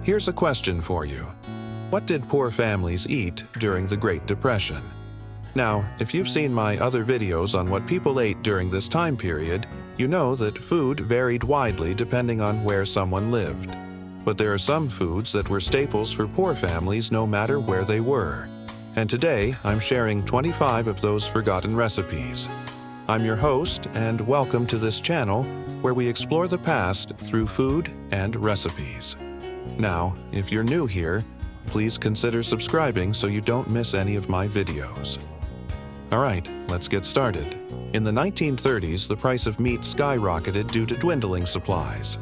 Here's a question for you. What did poor families eat during the Great Depression? Now, if you've seen my other videos on what people ate during this time period, you know that food varied widely depending on where someone lived. But there are some foods that were staples for poor families no matter where they were. And today, I'm sharing 25 of those forgotten recipes. I'm your host, and welcome to this channel where we explore the past through food and recipes. Now, if you're new here, please consider subscribing so you don't miss any of my videos. Alright, let's get started. In the 1930s, the price of meat skyrocketed due to dwindling supplies.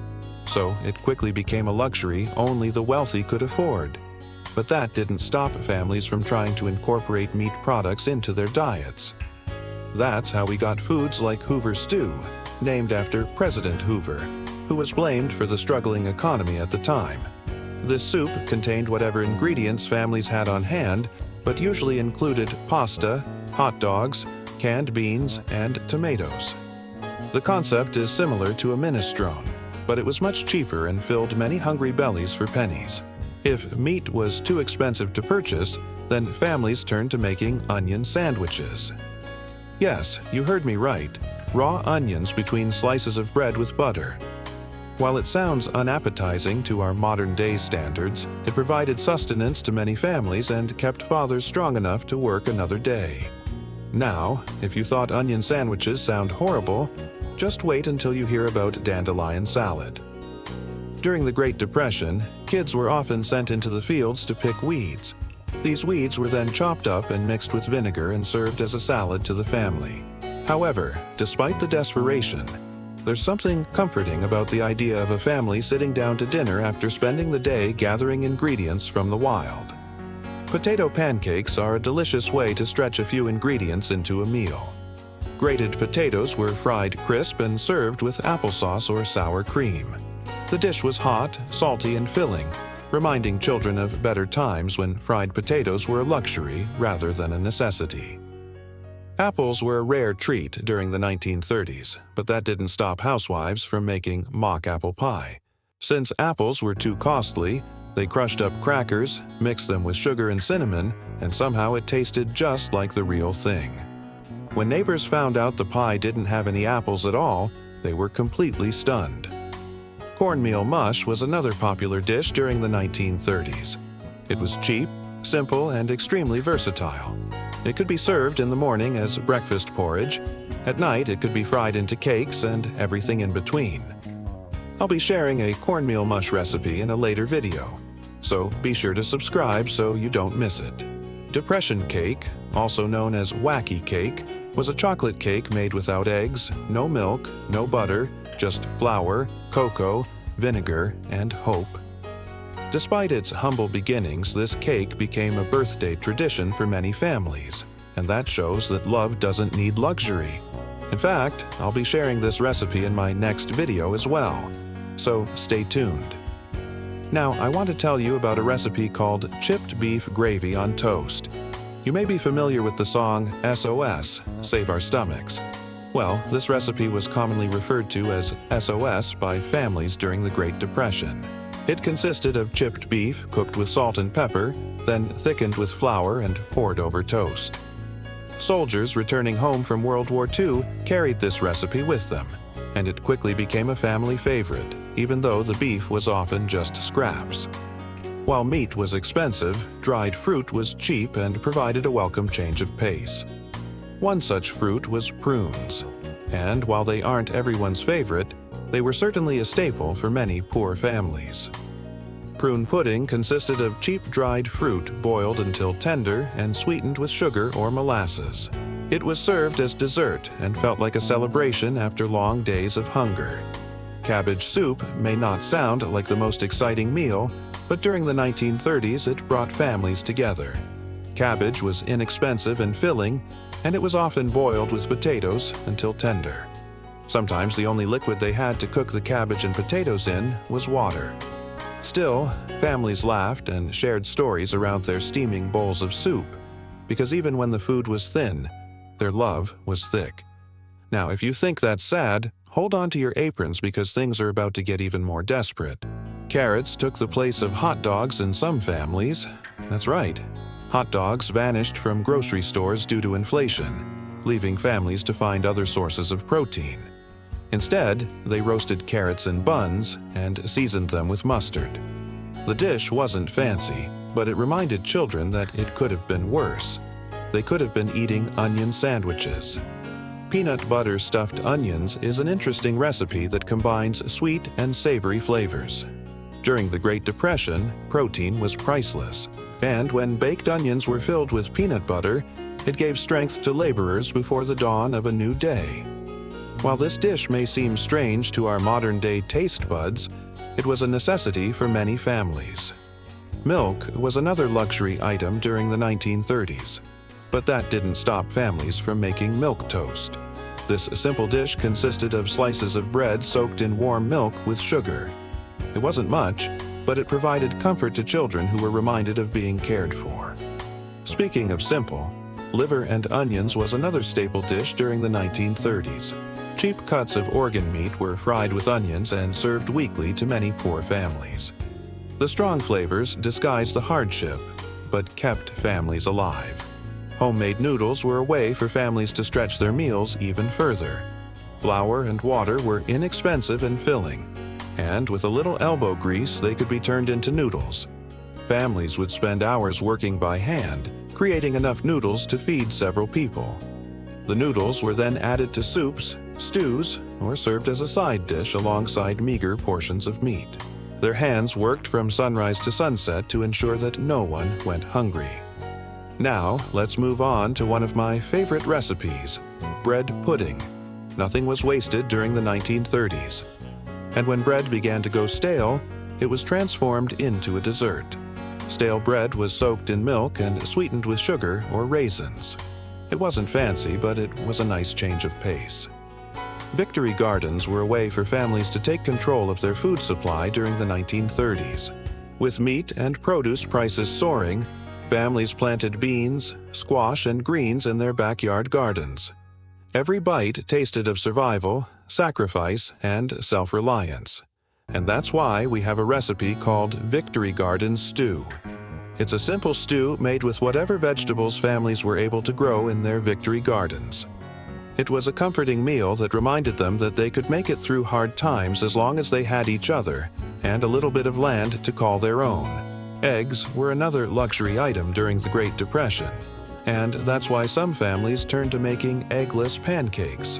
So it quickly became a luxury only the wealthy could afford. But that didn't stop families from trying to incorporate meat products into their diets. That's how we got foods like Hoover Stew, named after President Hoover, who was blamed for the struggling economy at the time. This soup contained whatever ingredients families had on hand, but usually included pasta, hot dogs, canned beans, and tomatoes. The concept is similar to a minestrone, but it was much cheaper and filled many hungry bellies for pennies. If meat was too expensive to purchase, then families turned to making onion sandwiches. Yes, you heard me right. Raw onions between slices of bread with butter. While it sounds unappetizing to our modern-day standards, it provided sustenance to many families and kept fathers strong enough to work another day. Now, if you thought onion sandwiches sound horrible, just wait until you hear about dandelion salad. During the Great Depression, kids were often sent into the fields to pick weeds. These weeds were then chopped up and mixed with vinegar and served as a salad to the family. However, despite the desperation, there's something comforting about the idea of a family sitting down to dinner after spending the day gathering ingredients from the wild. Potato pancakes are a delicious way to stretch a few ingredients into a meal. Grated potatoes were fried crisp and served with applesauce or sour cream. The dish was hot, salty, and filling, reminding children of better times when fried potatoes were a luxury rather than a necessity. Apples were a rare treat during the 1930s, but that didn't stop housewives from making mock apple pie. Since apples were too costly, they crushed up crackers, mixed them with sugar and cinnamon, and somehow it tasted just like the real thing. When neighbors found out the pie didn't have any apples at all, they were completely stunned. Cornmeal mush was another popular dish during the 1930s. It was cheap, simple, and extremely versatile. It could be served in the morning as breakfast porridge. At night, it could be fried into cakes and everything in between. I'll be sharing a cornmeal mush recipe in a later video, so be sure to subscribe so you don't miss it. Depression cake, also known as wacky cake, was a chocolate cake made without eggs, no milk, no butter, just flour, cocoa, vinegar, and hope. Despite its humble beginnings, this cake became a birthday tradition for many families, and that shows that love doesn't need luxury. In fact, I'll be sharing this recipe in my next video as well, so stay tuned. Now, I want to tell you about a recipe called chipped beef gravy on toast. You may be familiar with the song SOS, Save Our Stomachs. Well, this recipe was commonly referred to as SOS by families during the Great Depression. It consisted of chipped beef cooked with salt and pepper, then thickened with flour and poured over toast. Soldiers returning home from World War II carried this recipe with them, and it quickly became a family favorite, even though the beef was often just scraps. While meat was expensive, dried fruit was cheap and provided a welcome change of pace. One such fruit was prunes, and while they aren't everyone's favorite, they were certainly a staple for many poor families. Prune pudding consisted of cheap dried fruit boiled until tender and sweetened with sugar or molasses. It was served as dessert and felt like a celebration after long days of hunger. Cabbage soup may not sound like the most exciting meal, but during the 1930s it brought families together. Cabbage was inexpensive and filling, and it was often boiled with potatoes until tender. Sometimes the only liquid they had to cook the cabbage and potatoes in was water. Still, families laughed and shared stories around their steaming bowls of soup, because even when the food was thin, their love was thick. Now, if you think that's sad, hold on to your aprons because things are about to get even more desperate. Carrots took the place of hot dogs in some families. That's right. Hot dogs vanished from grocery stores due to inflation, leaving families to find other sources of protein. Instead, they roasted carrots in buns and seasoned them with mustard. The dish wasn't fancy, but it reminded children that it could have been worse. They could have been eating onion sandwiches. Peanut butter stuffed onions is an interesting recipe that combines sweet and savory flavors. During the Great Depression, protein was priceless, and when baked onions were filled with peanut butter, it gave strength to laborers before the dawn of a new day. While this dish may seem strange to our modern-day taste buds, it was a necessity for many families. Milk was another luxury item during the 1930s, but that didn't stop families from making milk toast. This simple dish consisted of slices of bread soaked in warm milk with sugar. It wasn't much, but it provided comfort to children who were reminded of being cared for. Speaking of simple, liver and onions was another staple dish during the 1930s. Cheap cuts of organ meat were fried with onions and served weekly to many poor families. The strong flavors disguised the hardship, but kept families alive. Homemade noodles were a way for families to stretch their meals even further. Flour and water were inexpensive and filling, and with a little elbow grease they could be turned into noodles. Families would spend hours working by hand, creating enough noodles to feed several people. The noodles were then added to soups, stews, or served as a side dish alongside meager portions of meat. Their hands worked from sunrise to sunset to ensure that no one went hungry. Now, let's move on to one of my favorite recipes, bread pudding. Nothing was wasted during the 1930s. And when bread began to go stale, it was transformed into a dessert. Stale bread was soaked in milk and sweetened with sugar or raisins. It wasn't fancy, but it was a nice change of pace. Victory gardens were a way for families to take control of their food supply during the 1930s. With meat and produce prices soaring, families planted beans, squash, and greens in their backyard gardens. Every bite tasted of survival, sacrifice, and self-reliance. And that's why we have a recipe called Victory Garden Stew. It's a simple stew made with whatever vegetables families were able to grow in their victory gardens. It was a comforting meal that reminded them that they could make it through hard times as long as they had each other and a little bit of land to call their own. Eggs were another luxury item during the Great Depression, and that's why some families turned to making eggless pancakes.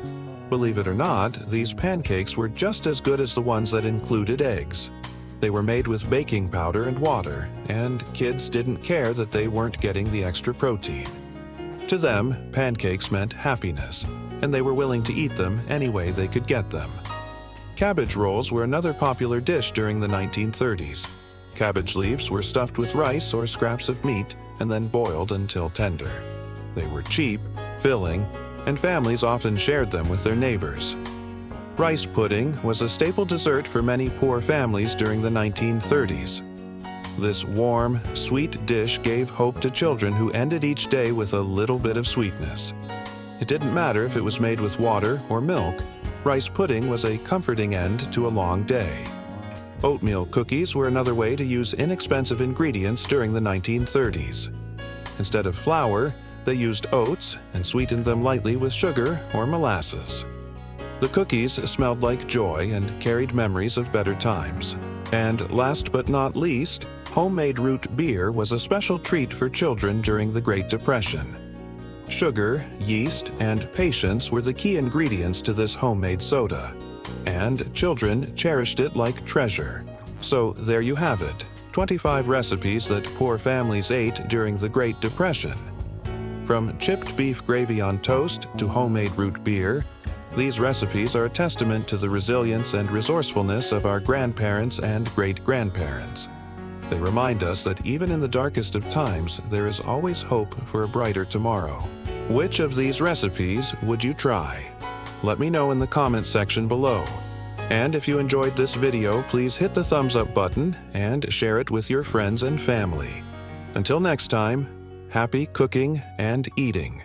Believe it or not, these pancakes were just as good as the ones that included eggs. They were made with baking powder and water, and kids didn't care that they weren't getting the extra protein. To them, pancakes meant happiness, and they were willing to eat them any way they could get them. Cabbage rolls were another popular dish during the 1930s. Cabbage leaves were stuffed with rice or scraps of meat and then boiled until tender. They were cheap, filling, and families often shared them with their neighbors. Rice pudding was a staple dessert for many poor families during the 1930s. This warm, sweet dish gave hope to children who ended each day with a little bit of sweetness. It didn't matter if it was made with water or milk, rice pudding was a comforting end to a long day. Oatmeal cookies were another way to use inexpensive ingredients during the 1930s. Instead of flour, they used oats and sweetened them lightly with sugar or molasses. The cookies smelled like joy and carried memories of better times. And last but not least, homemade root beer was a special treat for children during the Great Depression. Sugar, yeast, and patience were the key ingredients to this homemade soda, and children cherished it like treasure. So there you have it, 25 recipes that poor families ate during the Great Depression. From chipped beef gravy on toast to homemade root beer, these recipes are a testament to the resilience and resourcefulness of our grandparents and great-grandparents. They remind us that even in the darkest of times, there is always hope for a brighter tomorrow. Which of these recipes would you try? Let me know in the comments section below. And if you enjoyed this video, please hit the thumbs up button and share it with your friends and family. Until next time, happy cooking and eating.